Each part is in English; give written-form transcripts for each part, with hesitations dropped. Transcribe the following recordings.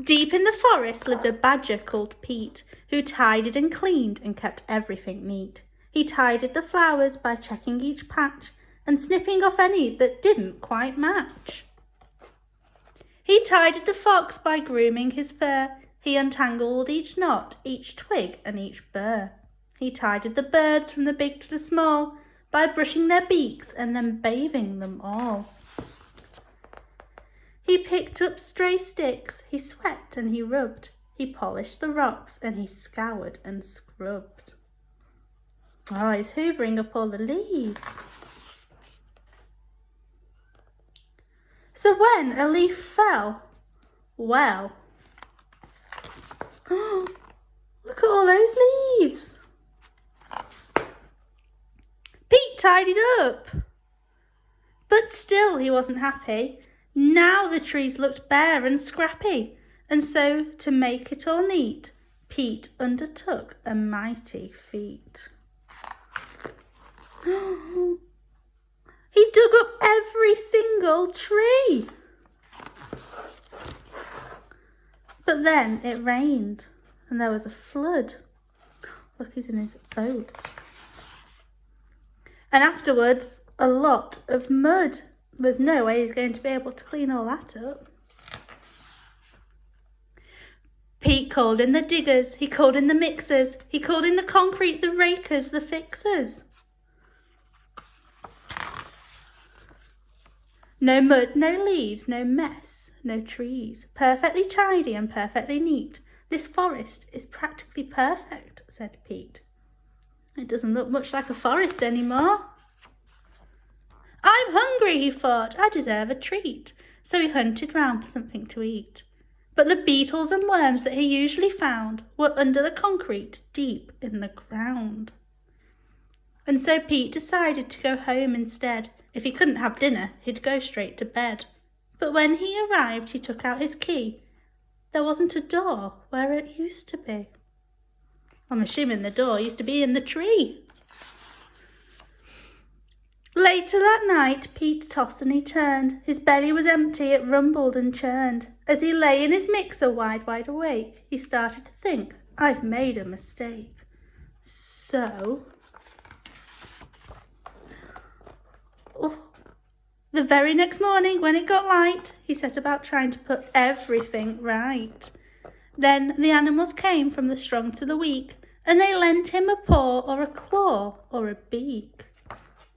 Deep in the forest lived a badger called Pete, who tidied and cleaned and kept everything neat. He tidied the flowers by checking each patch and snipping off any that didn't quite match. He tidied the fox by grooming his fur. He untangled each knot, each twig and each burr. He tidied the birds from the big to the small by brushing their beaks and then bathing them all. He picked up stray sticks, he swept and he rubbed. He polished the rocks and he scoured and scrubbed. Oh, he's hoovering up all the leaves. So when a leaf fell, well, oh, look at all those leaves. Pete tidied up, but still he wasn't happy. Now the trees looked bare and scrappy, and so to make it all neat, Pete undertook a mighty feat. He dug up every single tree. But then it rained and there was a flood. Look, he's in his boat. And afterwards, a lot of mud. There's no way he's going to be able to clean all that up. Pete called in the diggers, he called in the mixers, he called in the concrete, the rakers, the fixers. No mud, no leaves, no mess, no trees. Perfectly tidy and perfectly neat. This forest is practically perfect, said Pete. It doesn't look much like a forest anymore. I'm hungry, he thought. I deserve a treat. So he hunted round for something to eat. But the beetles and worms that he usually found were under the concrete deep in the ground. And so Pete decided to go home instead. If he couldn't have dinner, he'd go straight to bed. But when he arrived, he took out his key. There wasn't a door where it used to be. I'm assuming the door used to be in the tree. Later that night, Pete tossed and he turned. His belly was empty, it rumbled and churned. As he lay in his mixer wide awake, he started to think, I've made a mistake. So... the very next morning, when it got light, he set about trying to put everything right. Then the animals came from the strong to the weak, and they lent him a paw or a claw or a beak.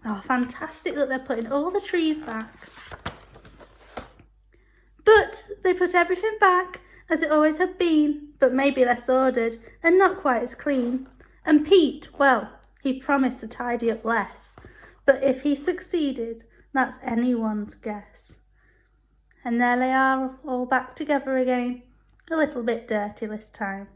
Oh, fantastic that they're putting all the trees back. But they put everything back as it always had been, but maybe less ordered and not quite as clean. And Pete, well, he promised to tidy up less. But if he succeeded, that's anyone's guess. And there they are, all back together again. A little bit dirty this time.